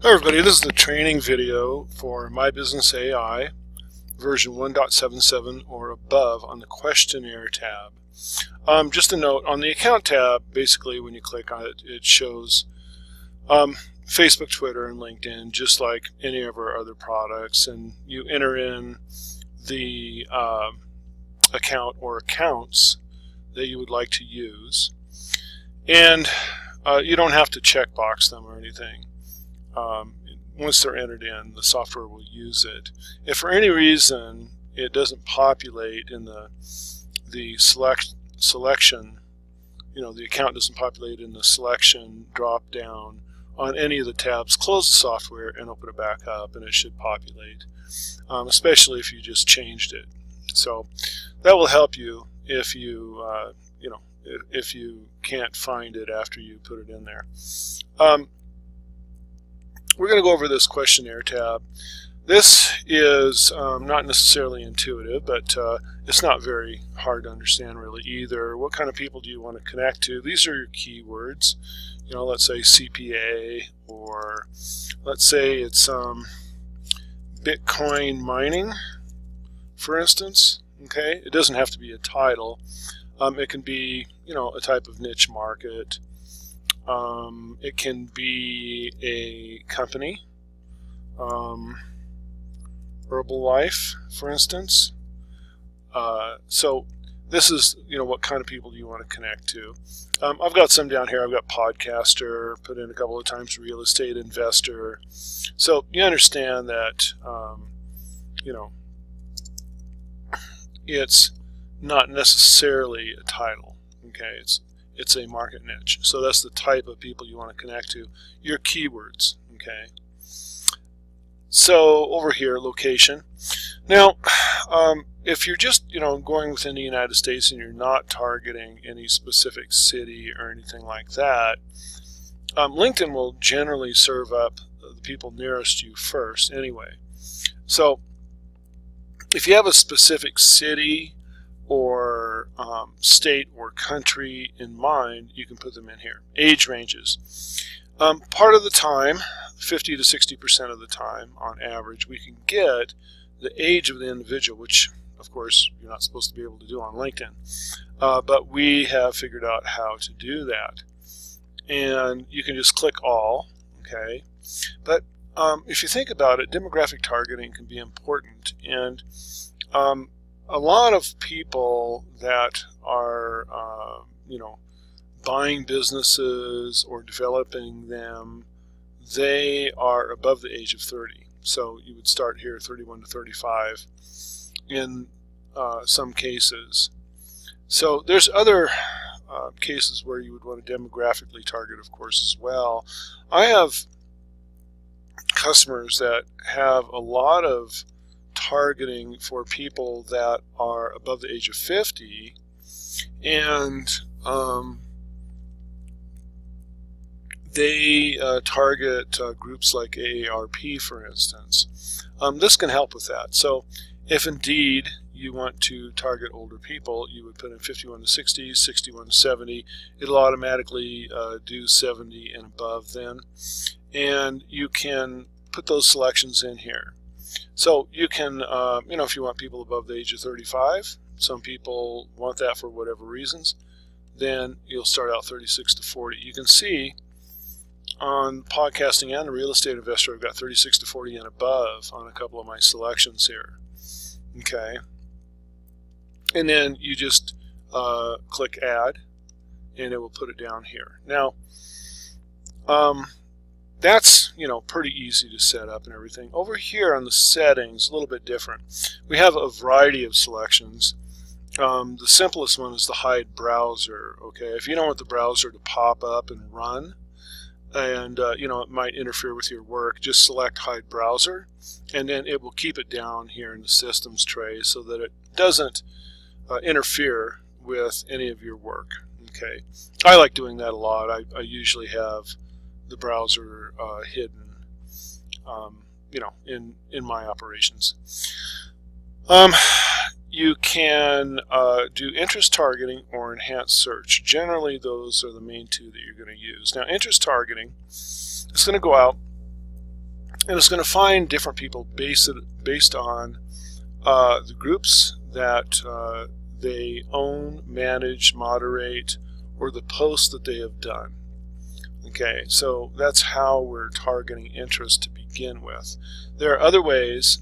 Hi everybody, this is the training video for My Business AI version 1.77 or above on the Questionnaire tab. Just a note, on the Account tab, basically when you click on it, it shows Facebook, Twitter, and LinkedIn, just like any of our other products, and you enter in the account or accounts that you would like to use, and you don't have to checkbox them or anything. Once they're entered in, the software will use it. If for any reason it doesn't populate in the selection, the account doesn't populate in the selection drop down on any of the tabs, close the software and open it back up, and it should populate, especially if you just changed it. So that will help you if you if you can't find it after you put it in there. We're going to go over this questionnaire tab. This is not necessarily intuitive, but it's not very hard to understand really either. What kind of people do you want to connect to? These are your keywords. Let's say CPA, or let's say it's Bitcoin mining, for instance. Okay, it doesn't have to be a title. It can be, a type of niche market. It can be a company, Herbalife, for instance. So this is, what kind of people do you want to connect to? I've got some down here. I've got podcaster, put in a couple of times real estate investor. So you understand that, it's not necessarily a title. Okay, it's a market niche. So that's the type of people you want to connect to. Your keywords, okay? So over here, location. Now, if you're just, going within the United States and you're not targeting any specific city or anything like that, LinkedIn will generally serve up the people nearest you first anyway. So if you have a specific city or state or country in mind, you can put them in here. Age ranges. Part of the time, 50 to 60% of the time on average, we can get the age of the individual, which of course you're not supposed to be able to do on LinkedIn. But we have figured out how to do that. And you can just click all, okay? But if you think about it, demographic targeting can be important, and a lot of people that are, buying businesses or developing them, they are above the age of 30. So you would start here 31 to 35 in some cases. So there's other cases where you would want to demographically target, of course, as well. I have customers that have a lot of targeting for people that are above the age of 50, and they target groups like AARP, for instance. This can help with that. So if indeed you want to target older people, you would put in 51 to 60, 61 to 70. It'll automatically do 70 and above then, and you can put those selections in here. So you can, if you want people above the age of 35, some people want that for whatever reasons, then you'll start out 36 to 40. You can see on podcasting and a real estate investor, I've got 36 to 40 and above on a couple of my selections here. Okay. And then you just click add, and it will put it down here. Now, that's, pretty easy to set up and everything. Over here on the settings, a little bit different. We have a variety of selections. The simplest one is the hide browser. Okay, if you don't want the browser to pop up and run, and it might interfere with your work, just select hide browser, and then it will keep it down here in the systems tray so that it doesn't interfere with any of your work. Okay, I like doing that a lot. I usually have the browser hidden, in my operations. You can do interest targeting or enhanced search. Generally, those are the main two that you're going to use. Now, interest targeting is going to go out And it's going to find different people based on the groups that they own, manage, moderate, or the posts that they have done. Okay, so that's how we're targeting interest to begin with. There are other ways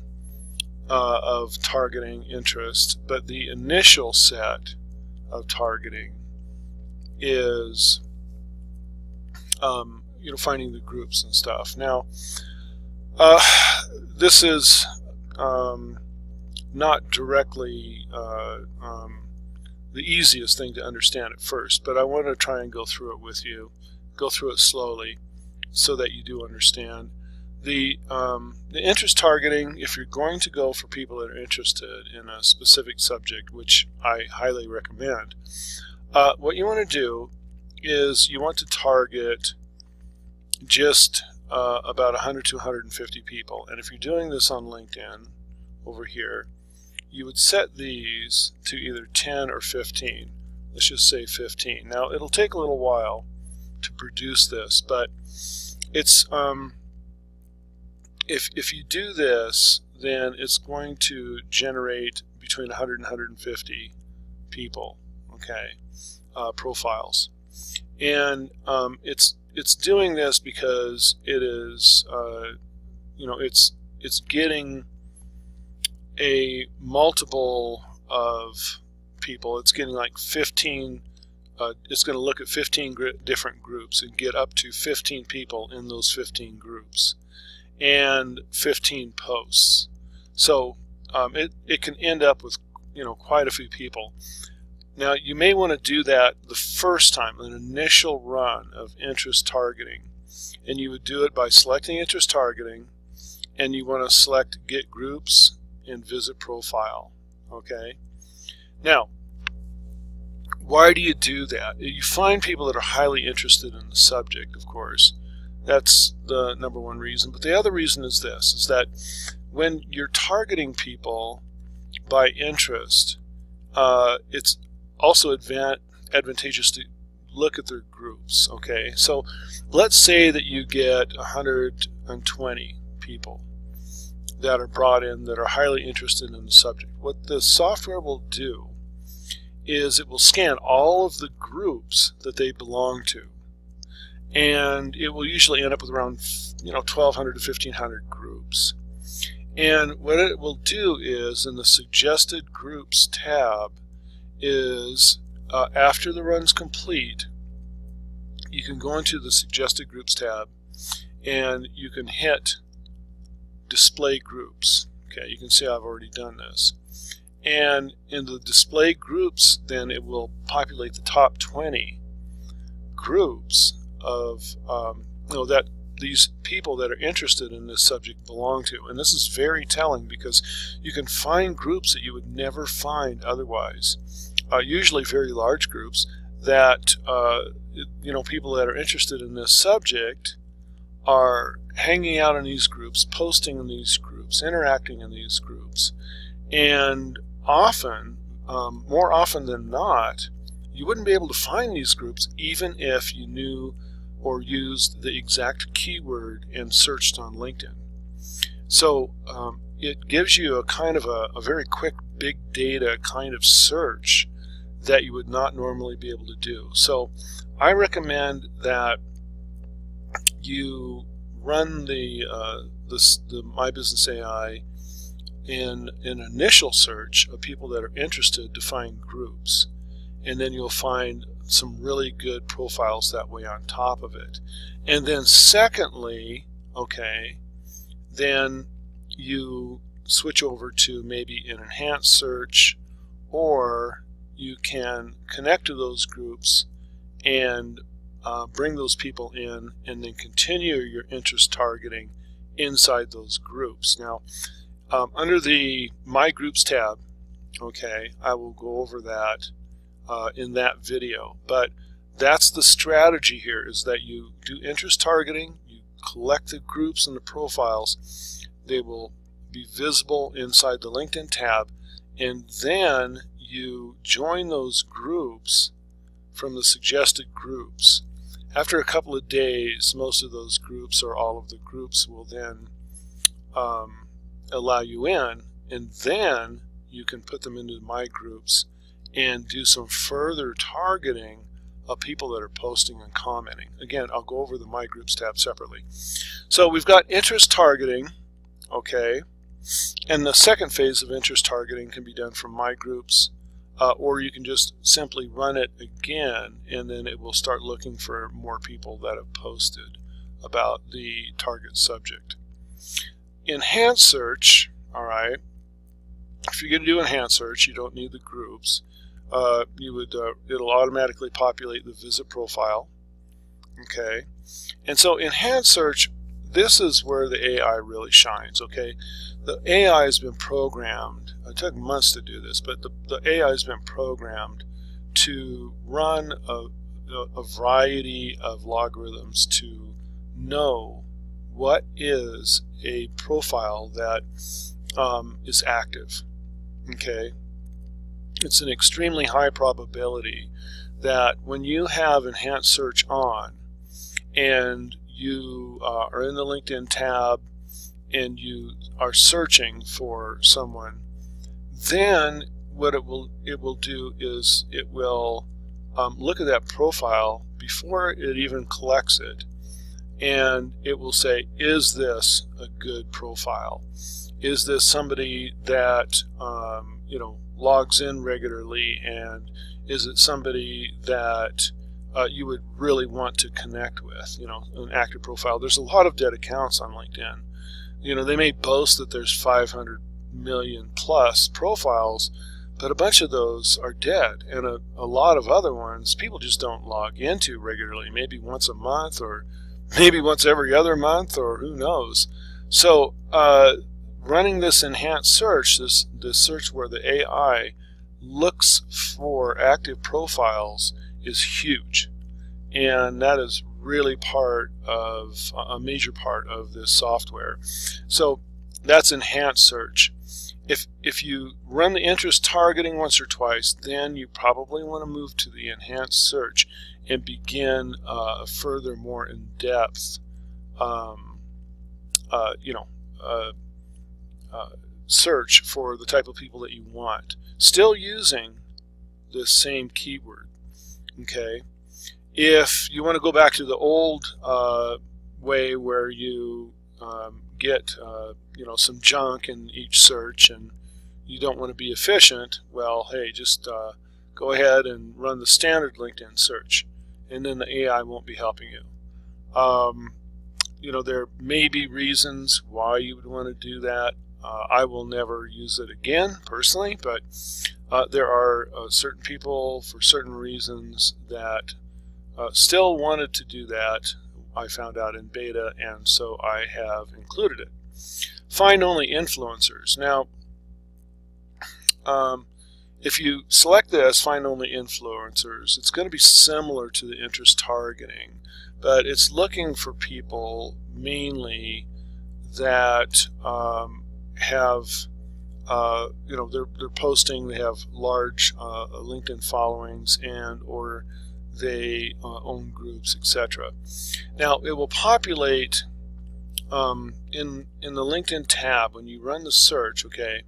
of targeting interest, but the initial set of targeting is finding the groups and stuff. Now, this is not directly the easiest thing to understand at first, but I want to try and go through it with you, go through it slowly so that you do understand. The interest targeting, if you're going to go for people that are interested in a specific subject, which I highly recommend, what you want to do is you want to target just about 100 to 150 people. And if you're doing this on LinkedIn over here, you would set these to either 10 or 15. Let's just say 15. Now, it'll take a little while to produce this, but it's if you do this, then it's going to generate between 100 and 150 people, okay, profiles. And it's doing this because it is it's getting a multiple of people. It's getting like 15. It's going to look at 15 different groups and get up to 15 people in those 15 groups and 15 posts. So it can end up with quite a few people. Now, you may want to do that the first time, an initial run of interest targeting, and you would do it by selecting interest targeting, and you want to select Get Groups and Visit Profile. Okay. Now, why do you do that? You find people that are highly interested in the subject, of course. That's the number one reason. But the other reason is this, is that when you're targeting people by interest, it's also advantageous to look at their groups. Okay, so let's say that you get 120 people that are brought in that are highly interested in the subject. What the software will do is it will scan all of the groups that they belong to, and it will usually end up with around 1,200 to 1,500 groups. And what it will do is, in the Suggested Groups tab, is after the run's complete, you can go into the Suggested Groups tab and you can hit Display Groups. Okay, you can see I've already done this. And in the Display Groups, then it will populate the top 20 groups of that these people that are interested in this subject belong to. And this is very telling because you can find groups that you would never find otherwise. Usually very large groups that people that are interested in this subject are hanging out in these groups, posting in these groups, interacting in these groups. And often, more often than not, you wouldn't be able to find these groups even if you knew or used the exact keyword and searched on LinkedIn. So it gives you a kind of a very quick big data kind of search that you would not normally be able to do. So I recommend that you run the My Business AI in an initial search of people that are interested to find groups, and then you'll find some really good profiles that way on top of it. And then secondly, then you switch over to maybe an enhanced search, or you can connect to those groups and bring those people in, and then continue your interest targeting inside those groups. Now, under the My Groups tab, I will go over that in that video. But that's the strategy here, is that you do interest targeting, you collect the groups and the profiles, they will be visible inside the LinkedIn tab, and then you join those groups from the Suggested Groups. After a couple of days, most of those groups, or all of the groups, will then allow you in, and then you can put them into my groups and do some further targeting of people that are posting and commenting. Again, I'll go over the My Groups tab separately. So we've got interest targeting, okay, and the second phase of interest targeting can be done from My Groups, or you can just simply run it again, and then it will start looking for more people that have posted about the target subject. Enhanced search, all right, if you're going to do enhanced search, you don't need the groups. It'll automatically populate the visit profile. Okay, and so enhanced search, this is where the AI really shines. Okay, the AI has been programmed. It took months to do this, but the AI has been programmed to run a variety of logarithms to know what is a profile that is active. Okay. It's an extremely high probability that when you have enhanced search on and you are in the LinkedIn tab and you are searching for someone, then what it will do is it will look at that profile before it even collects it, and it will say, is this a good profile? Is this somebody that logs in regularly, and is it somebody that you would really want to connect with, an active profile? There's a lot of dead accounts on LinkedIn. They may boast that there's 500 million plus profiles, but a bunch of those are dead, and a lot of other ones people just don't log into regularly, maybe once a month or maybe once every other month, or who knows. So running this enhanced search, this search where the AI looks for active profiles, is huge, and that is really a major part of this software. So that's enhanced search. If you run the interest targeting once or twice, then you probably want to move to the enhanced search and begin further, more in-depth search for the type of people that you want, still using the same keyword. Okay, if you want to go back to the old way where you get some junk in each search and you don't want to be efficient, well, hey, just go ahead and run the standard LinkedIn search, and then the AI won't be helping you. There may be reasons why you would want to do that. I will never use it again personally, but there are certain people for certain reasons that still wanted to do that. I found out in beta, and so I have included it. Find only influencers. Now, if you select this, find only influencers, it's going to be similar to the interest targeting, but it's looking for people mainly that have, they're posting, they have large LinkedIn followings, and or they own groups, etc. Now, it will populate in the LinkedIn tab when you run the search. Okay,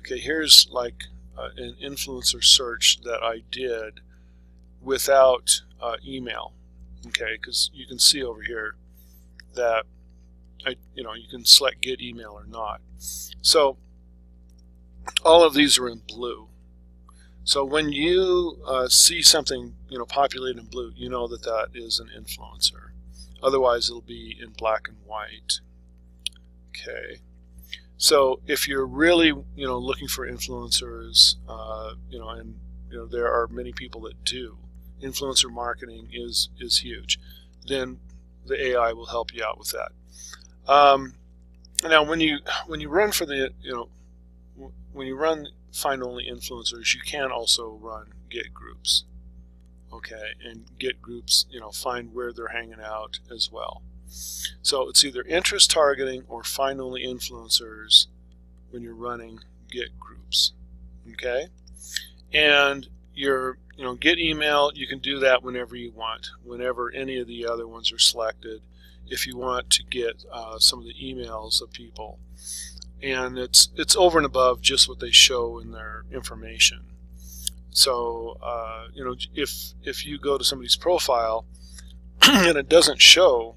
here's like an influencer search that I did without email. Okay, because you can see over here that you can select get email or not. So all of these are in blue. So when you see something populate in blue, you know that that is an influencer. Otherwise, it'll be in black and white. Okay. So if you're really looking for influencers, and there are many people that do. Influencer marketing is huge. Then the AI will help you out with that. Now, when you run for the when you run find only influencers, you can also run get groups. Okay, and get groups, find where they're hanging out as well. So it's either interest targeting or find only influencers when you're running get groups. Okay, and your get email, you can do that whenever you want, whenever any of the other ones are selected. if you want to get some of the emails of people. And it's over and above just what they show in their information. So you know, if you go to somebody's profile and it doesn't show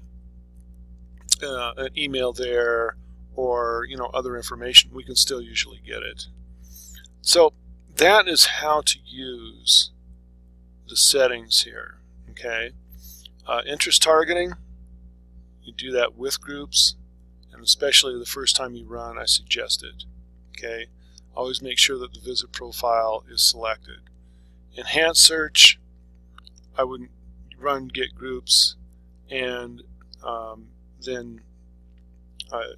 an email there or, you know, other information, we can still usually get it. So that is how to use the settings here. Okay, interest targeting, you do that with groups, and especially the first time you run, I suggest it. Okay, always make sure that the visit profile is selected. Enhanced search, I wouldn't run get groups, and then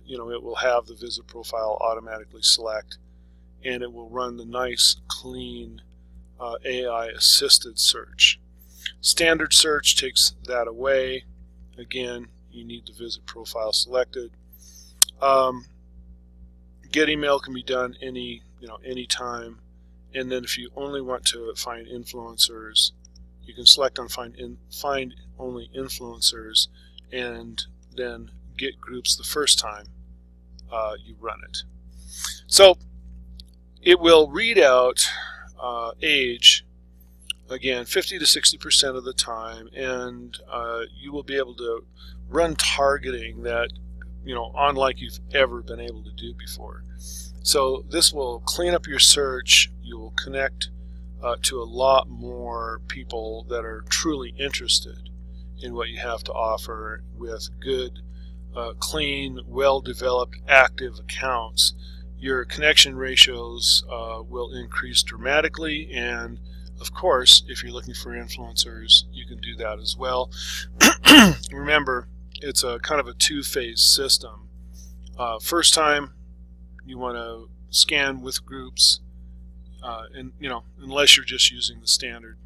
you know, it will have the visit profile automatically select, and it will run the nice clean AI assisted search. Standard search takes that away. Again, you need the visit profile selected. Get email can be done any time, and then if you only want to find influencers, you can select on find only influencers, and then get groups the first time you run it. So it will read out age, again, 50 to 60% of the time, and you will be able to run targeting that, you know, unlike you've ever been able to do before. So this will clean up your search. You will connect to a lot more people that are truly interested in what you have to offer with good, clean, well-developed, active accounts. Your connection ratios will increase dramatically, and of course, if you're looking for influencers, you can do that as well. Remember, it's a kind of a two-phase system. First time, you want to scan with groups, and you know, unless you're just using the standard,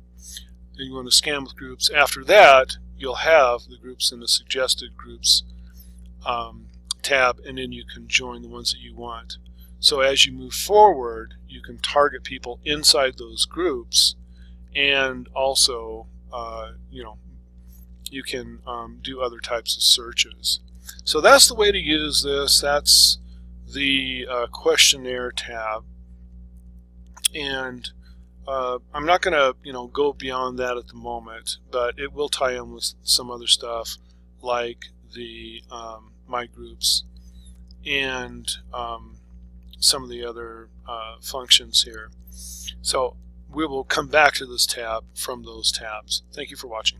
and you want to scan with groups. After that, you'll have the groups in the suggested groups tab, and then you can join the ones that you want. So as you move forward, you can target people inside those groups, and also you know, you can do other types of searches. So that's the way to use this. That's the questionnaire tab, and I'm not going to, you know, go beyond that at the moment, but it will tie in with some other stuff like the my groups and some of the other functions here. So we will come back to this tab from those tabs. Thank you for watching.